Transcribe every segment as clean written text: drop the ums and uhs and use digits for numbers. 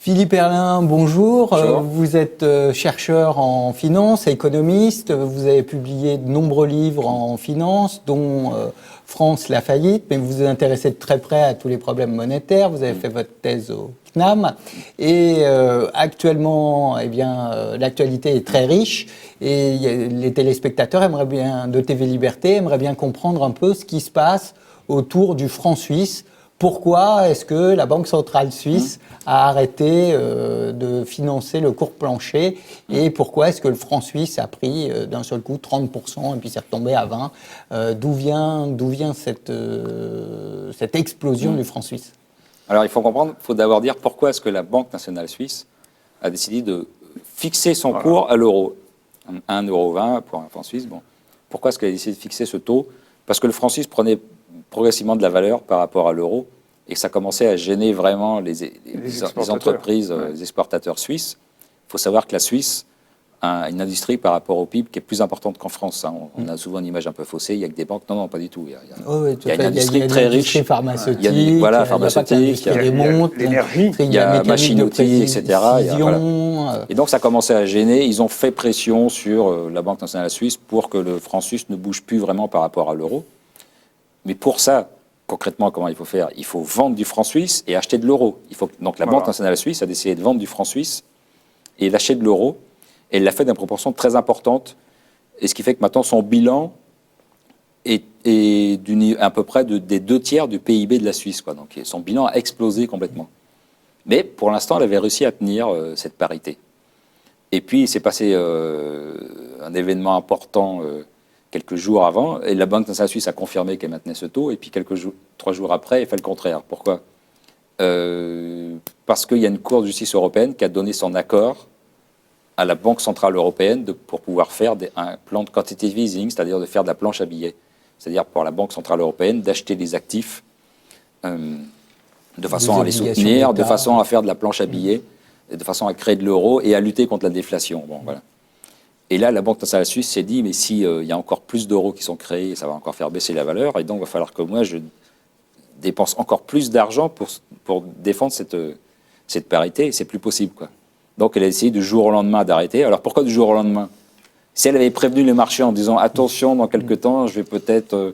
Philippe Herlin, bonjour. Bonjour. Vous êtes chercheur en finance, économiste. Vous avez publié de nombreux livres en finance, dont France, la faillite, mais vous vous intéressez de très près à tous les problèmes monétaires. Vous avez fait votre thèse au CNAM. Et actuellement, eh bien, l'actualité est très riche. Et les téléspectateurs de TV Liberté aimeraient bien comprendre un peu ce qui se passe autour du franc suisse. Pourquoi est-ce que la Banque centrale suisse a arrêté de financer le cours plancher et pourquoi est-ce que le franc suisse a pris d'un seul coup 30% et puis c'est retombé à 20%? D'où vient cette explosion du franc suisse? Alors il faut comprendre, il faut d'abord dire pourquoi est-ce que la Banque nationale suisse a décidé de fixer son cours à l'euro. 1,20 € pour un franc suisse. Bon. Pourquoi est-ce qu'elle a décidé de fixer ce taux? Parce que le franc suisse prenait progressivement de la valeur par rapport à l'euro et que ça commençait à gêner vraiment les entreprises, les exportateurs suisses. Il faut savoir que la Suisse a une industrie par rapport au PIB qui est plus importante qu'en France. Hein. On a souvent une image un peu faussée, il n'y a que des banques. Non, pas du tout. Il y a une industrie très riche. Il y a pharmaceutique, il y a des montres, l'énergie, il y a machine-outils, etc. Et donc ça commençait à gêner. Ils ont fait pression sur la Banque nationale suisse pour que le franc suisse ne bouge plus vraiment par rapport à l'euro. Mais pour ça, concrètement, comment il faut faire? Il faut vendre du franc suisse et acheter de l'euro. Donc la Banque nationale suisse a décidé de vendre du franc suisse et d'acheter de l'euro. Et elle l'a fait d'une proportion très importante. Et ce qui fait que maintenant, son bilan est à peu près des 2/3 du PIB de la Suisse. Quoi. Donc son bilan a explosé complètement. Mais pour l'instant, elle avait réussi à tenir cette parité. Et puis, il s'est passé un événement important quelques jours avant, et la Banque nationale suisse a confirmé qu'elle maintenait ce taux, et puis 3 jours après, elle fait le contraire. Pourquoi? Parce qu'il y a une Cour de justice européenne qui a donné son accord à la Banque centrale européenne pour pouvoir faire un plan de quantitative easing, c'est-à-dire de faire de la planche à billets. C'est-à-dire pour la Banque centrale européenne d'acheter des actifs de façon à les soutenir, de façon à faire de la planche à billets, de façon à créer de l'euro et à lutter contre la déflation. Bon, voilà. Et là, la Banque nationale suisse s'est dit, mais s'il y a encore plus d'euros qui sont créés, ça va encore faire baisser la valeur, et donc il va falloir que moi, je dépense encore plus d'argent pour défendre cette parité, et c'est plus possible, quoi. Donc elle a essayé du jour au lendemain d'arrêter. Alors pourquoi du jour au lendemain? Si elle avait prévenu les marchés en disant, attention, dans quelques temps, je vais peut-être...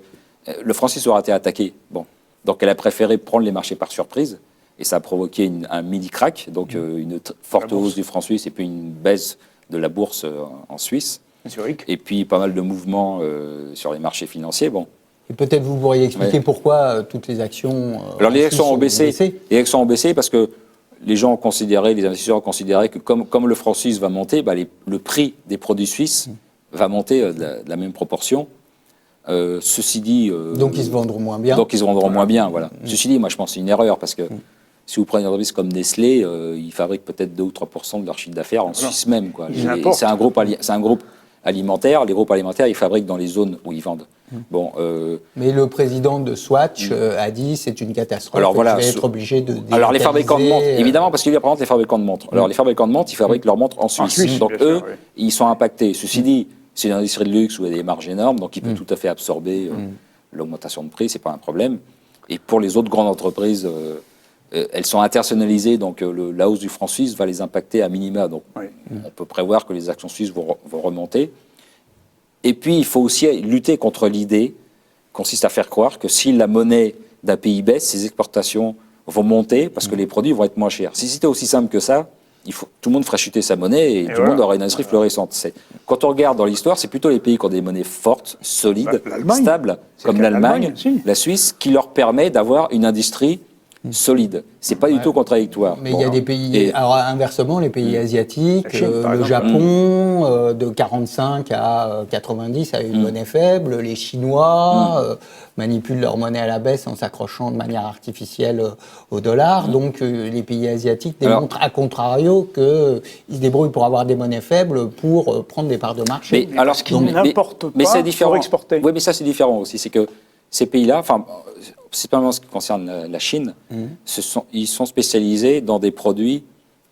le franc suisse aurait été attaqué. Bon. Donc elle a préféré prendre les marchés par surprise, et ça a provoqué un mini-crack, donc une forte hausse du franc suisse, et puis une baisse de la bourse en Suisse, et puis pas mal de mouvements sur les marchés financiers. Bon. Et peut-être vous pourriez expliquer pourquoi toutes les actions... Alors les actions ont baissé. Les actions ont baissé parce que les investisseurs ont considéré que comme le franc suisse va monter, le prix des produits suisses va monter de la même proportion. Ceci dit... donc ils se vendront moins bien. Donc ils se vendront moins bien, voilà. Ceci dit, moi je pense que c'est une erreur parce que si vous prenez une entreprise comme Nestlé, ils fabriquent peut-être 2 ou 3% de leur chiffre d'affaires en Suisse même, quoi. C'est un groupe alimentaire. Les groupes alimentaires, ils fabriquent dans les zones où ils vendent. Bon, mais le président de Swatch a dit c'est une catastrophe. Alors voilà, je vais être obligé de alors les fabricants de montres, évidemment, parce qu'il y a par exemple les fabricants de montres. Alors les fabricants de montres, ils fabriquent leurs montres en Suisse. Donc eux, ils sont impactés. Ceci dit, c'est une industrie de luxe où il y a des marges énormes, donc ils peuvent tout à fait absorber l'augmentation de prix, c'est pas un problème. Et pour les autres grandes entreprises, elles sont internationalisées, donc la hausse du franc suisse va les impacter à minima. Donc on peut prévoir que les actions suisses vont remonter. Et puis, il faut aussi lutter contre l'idée qui consiste à faire croire que si la monnaie d'un pays baisse, ses exportations vont monter parce que les produits vont être moins chers. Si c'était aussi simple que ça, tout le monde ferait chuter sa monnaie et tout le monde aurait une industrie florissante. Quand on regarde dans l'histoire, c'est plutôt les pays qui ont des monnaies fortes, solides, stables, comme l'Allemagne, la Suisse, qui leur permet d'avoir une industrie solide. C'est pas du tout contradictoire. Mais il y a des pays, alors inversement, les pays asiatiques, le Japon, de 45 à 90 a une monnaie faible, les Chinois manipulent leur monnaie à la baisse en s'accrochant de manière artificielle au dollar. Donc les pays asiatiques démontrent à contrario qu'ils se débrouillent pour avoir des monnaies faibles pour prendre des parts de marché. Mais alors, ce qui n'importe pas pour exporter. Oui, mais ça c'est différent aussi. C'est que ces pays-là, enfin, c'est pas vraiment ce qui concerne la Chine, ils sont spécialisés dans des produits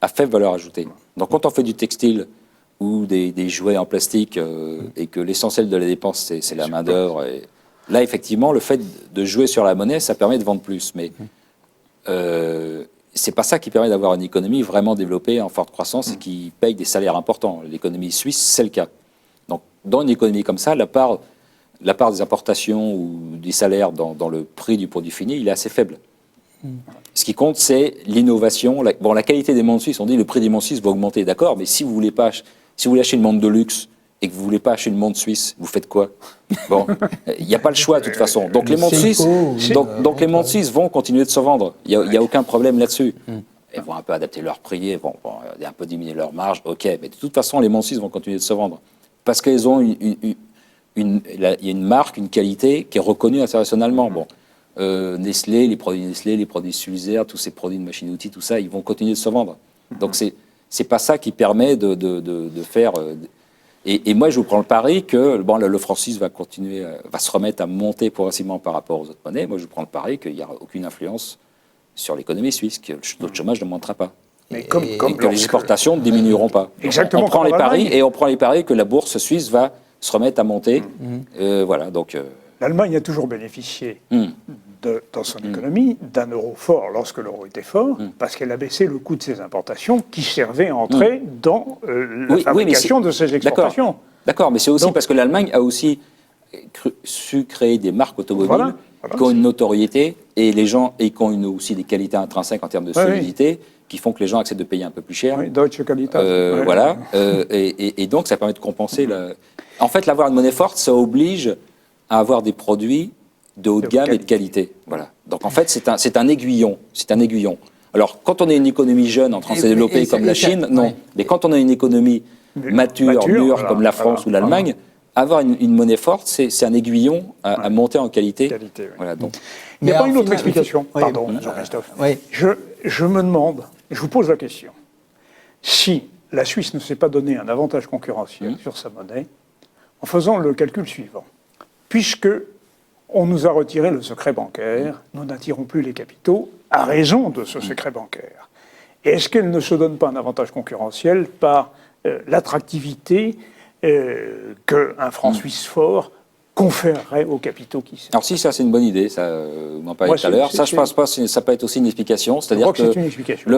à faible valeur ajoutée. Donc quand on fait du textile ou des jouets en plastique et que l'essentiel de la dépense, c'est la main-d'œuvre, là, effectivement, le fait de jouer sur la monnaie, ça permet de vendre plus. Mais c'est pas ça qui permet d'avoir une économie vraiment développée, en forte croissance et qui paye des salaires importants. L'économie suisse, c'est le cas. Donc, dans une économie comme ça, la part des importations ou des salaires dans le prix du produit fini, il est assez faible. Ce qui compte, c'est l'innovation. La qualité des montres suisses, on dit le prix des montres suisses va augmenter, d'accord, mais si vous voulez acheter une montre de luxe et que vous ne voulez pas acheter une montre suisse, vous faites quoi? Bon, il n'y a pas le choix de toute façon. Donc les montres suisses vont continuer de se vendre. Il n'y a aucun problème là-dessus. Elles vont un peu adapter leur prix, elles vont un peu diminuer leur marge, ok, mais de toute façon, les montres suisses vont continuer de se vendre. Parce qu'elles ont il y a une marque, une qualité qui est reconnue internationalement. Bon, Nestlé, les produits Sulzer, tous ces produits de machines-outils, tout ça, ils vont continuer de se vendre. Donc c'est pas ça qui permet de faire. Et moi, je vous prends le pari que le franc suisse va se remettre à monter progressivement par rapport aux autres monnaies. Moi, je vous prends le pari qu'il n'y aura aucune influence sur l'économie suisse, que le taux de chômage ne montera pas. Mais que les exportations ne diminueront pas. Exactement. On prend les paris que la bourse suisse va se remettre à monter. Voilà, donc. L'Allemagne a toujours bénéficié dans son économie d'un euro fort lorsque l'euro était fort, parce qu'elle a baissé le coût de ses importations qui servaient à entrer dans la fabrication de ses exportations. D'accord, mais c'est aussi parce que l'Allemagne a aussi su créer des marques automobiles qui ont une notoriété et les gens qui ont aussi des qualités intrinsèques en termes de solidité qui font que les gens acceptent de payer un peu plus cher. Oui, Deutsche Qualität. Voilà, et donc ça permet de compenser. En fait, l'avoir une monnaie forte, ça oblige à avoir des produits de haute gamme et de qualité. Voilà. Donc en fait, c'est un aiguillon. Alors, quand on est une économie jeune en train de se développer comme la Chine, non. Ouais. Mais quand on a une économie mature, mûre comme la France ou l'Allemagne, avoir une monnaie forte, c'est un aiguillon à monter en qualité. Oui. Voilà, donc. Il n'y a pas une autre explication. Pardon, Jean-Christophe. Oui. Je me demande, je vous pose la question, si la Suisse ne s'est pas donné un avantage concurrentiel sur sa monnaie, en faisant le calcul suivant. Puisque on nous a retiré le secret bancaire, nous n'attirons plus les capitaux à raison de ce secret bancaire. Et est-ce qu'elle ne se donne pas un avantage concurrentiel par l'attractivité qu'un franc suisse fort conférerait aux capitaux qui Alors si, ça c'est une bonne idée, ça vous m'en parlez tout à l'heure. Ça, je pense pas, ça peut être aussi une explication. C'est-à-dire que c'est une explication.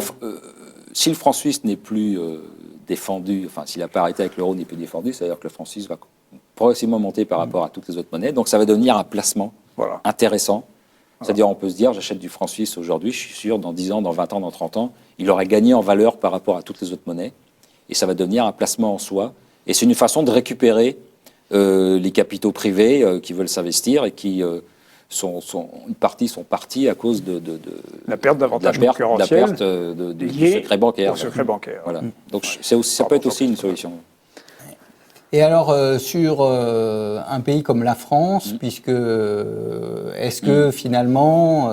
Si le franc suisse n'est plus défendu, enfin si la parité avec l'euro n'est plus défendue, c'est-à-dire que le franc suisse va progressivement monter par rapport à toutes les autres monnaies. Donc ça va devenir un placement intéressant. C'est-à-dire on peut se dire, j'achète du franc suisse aujourd'hui, je suis sûr, dans 10 ans, dans 20 ans, dans 30 ans, il aurait gagné en valeur par rapport à toutes les autres monnaies. Et ça va devenir un placement en soi. Et c'est une façon de récupérer les capitaux privés qui veulent s'investir et qui, une partie sont partis à cause de la perte d'avantages concurrentiels du secret bancaire. Au secret bancaire. Voilà. Donc ça peut être aussi une solution. Et alors, sur un pays comme la France, puisque est-ce que finalement,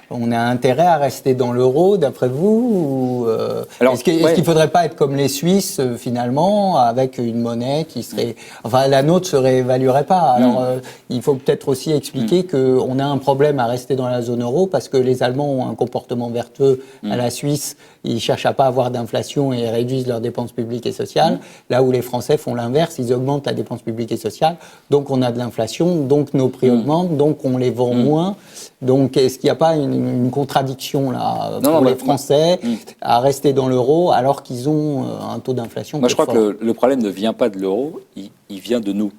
on a intérêt à rester dans l'euro, d'après vous, ou est-ce qu'il ne faudrait pas être comme les Suisses, finalement, avec une monnaie qui serait... Enfin, la nôtre ne se réévaluerait pas. Alors, il faut peut-être aussi expliquer qu'on a un problème à rester dans la zone euro, parce que les Allemands ont un comportement vertueux à la Suisse. Ils ne cherchent à pas avoir d'inflation et réduisent leurs dépenses publiques et sociales, là où les Français font l'inverse. Ils augmentent la dépense publique et sociale, donc on a de l'inflation, donc nos prix augmentent, donc on les vend moins. Donc est-ce qu'il n'y a pas une contradiction là pour les Français à rester dans l'euro alors qu'ils ont un taux d'inflation? Moi je crois que le problème ne vient pas de l'euro, il vient de nous.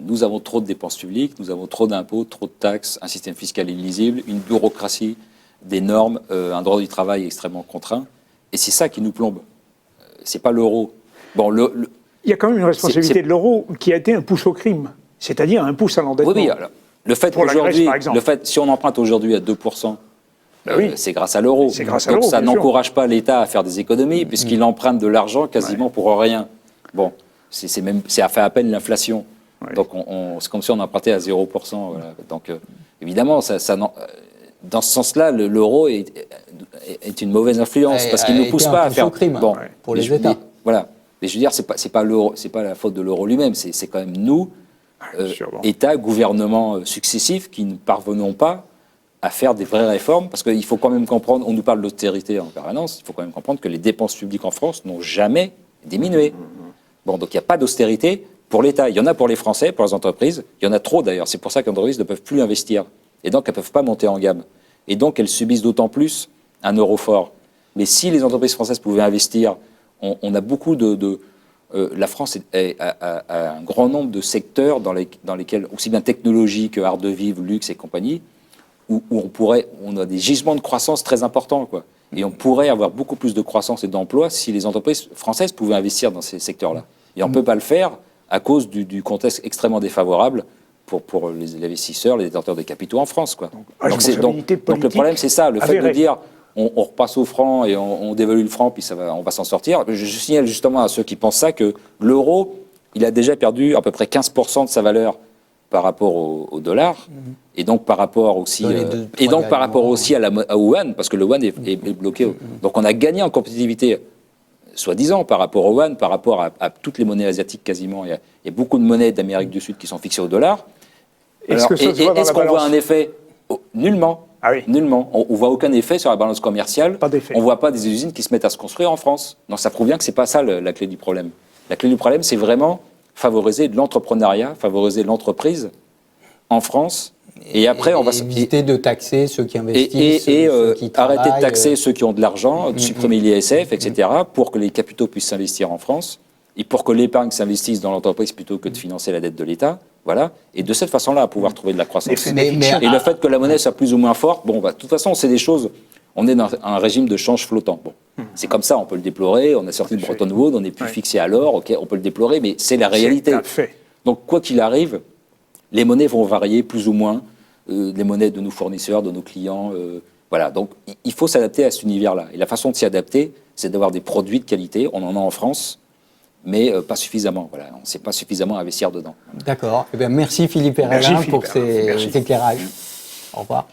Nous avons trop de dépenses publiques, nous avons trop d'impôts, trop de taxes, un système fiscal illisible, une bureaucratie, des normes, un droit du travail extrêmement contraint, et c'est ça qui nous plombe. C'est pas l'euro. Bon, il y a quand même une responsabilité de l'euro qui a été un pouce au crime, c'est-à-dire un pouce à l'endettement. Oui, alors, le fait si on emprunte aujourd'hui à 2%, c'est grâce à l'euro. Donc ça n'encourage pas l'État à faire des économies, puisqu'il emprunte de l'argent quasiment pour rien. Bon, c'est fait à peine l'inflation. Ouais. Donc c'est comme si on empruntait à 0%. Voilà. Donc évidemment, dans ce sens-là, l'euro est une mauvaise influence, parce qu'il ne pousse pas à faire... crime, pour les États. Voilà. Mais je veux dire, c'est pas l'euro, c'est pas la faute de l'euro lui-même, c'est quand même nous, États, gouvernements successifs, qui ne parvenons pas à faire des vraies réformes, parce qu'il faut quand même comprendre, on nous parle d'austérité en permanence, il faut quand même comprendre que les dépenses publiques en France n'ont jamais diminué. Bon, donc il n'y a pas d'austérité pour l'État. Il y en a pour les Français, pour les entreprises, il y en a trop d'ailleurs, c'est pour ça que les entreprises ne peuvent plus investir, et donc elles ne peuvent pas monter en gamme. Et donc elles subissent d'autant plus un euro fort. Mais si les entreprises françaises pouvaient investir, on a beaucoup la France a un grand nombre de secteurs dans lesquels, aussi bien technologie que art de vivre, luxe et compagnie, où on a des gisements de croissance très importants, quoi. Et on pourrait avoir beaucoup plus de croissance et d'emplois si les entreprises françaises pouvaient investir dans ces secteurs-là. Et on ne peut pas le faire à cause du contexte extrêmement défavorable pour les investisseurs, les détenteurs de capitaux en France, quoi. Donc le problème, c'est ça, le fait de dire on repasse au franc et on dévalue le franc, puis on va s'en sortir. Je signale justement à ceux qui pensent ça que l'euro, il a déjà perdu à peu près 15% de sa valeur par rapport au dollar, et donc par rapport aussi, au yuan, parce que le yuan est bloqué. Donc on a gagné en compétitivité, soi-disant, par rapport au yuan, par rapport à toutes les monnaies asiatiques quasiment. Il y a beaucoup de monnaies d'Amérique du Sud qui sont fixées au dollar. Est-ce qu'on voit un effet? Nullement. Ah oui. Nullement. On ne voit aucun effet sur la balance commerciale. Pas d'effet. On ne voit pas des usines qui se mettent à se construire en France. Donc ça prouve bien que ce n'est pas ça la clé du problème. La clé du problème, c'est vraiment favoriser l'entrepreneuriat, favoriser l'entreprise en France. Et après, on va éviter de taxer ceux qui investissent, ceux qui travaillent, arrêter de taxer ceux qui ont de l'argent, de supprimer l'ISF, etc., pour que les capitaux puissent s'investir en France et pour que l'épargne s'investisse dans l'entreprise plutôt que de financer la dette de l'État. Voilà. Et de cette façon-là, à pouvoir trouver de la croissance. Et le fait que la monnaie soit plus ou moins forte, de toute façon, c'est des choses. On est dans un régime de change flottant. Bon, c'est comme ça, on peut le déplorer. On a sorti de Bretton Woods, on n'est plus fixé à l'or. Ok, on peut le déplorer, mais c'est la réalité. C'est un fait. Donc, quoi qu'il arrive, les monnaies vont varier plus ou moins. Les monnaies de nos fournisseurs, de nos clients. Voilà. Donc, il faut s'adapter à cet univers-là. Et la façon de s'y adapter, c'est d'avoir des produits de qualité. On en a en France, mais pas suffisamment. Voilà. On ne sait pas suffisamment investir dedans. D'accord. Eh bien, merci Philippe Herrelin pour ces éclairages. Au revoir.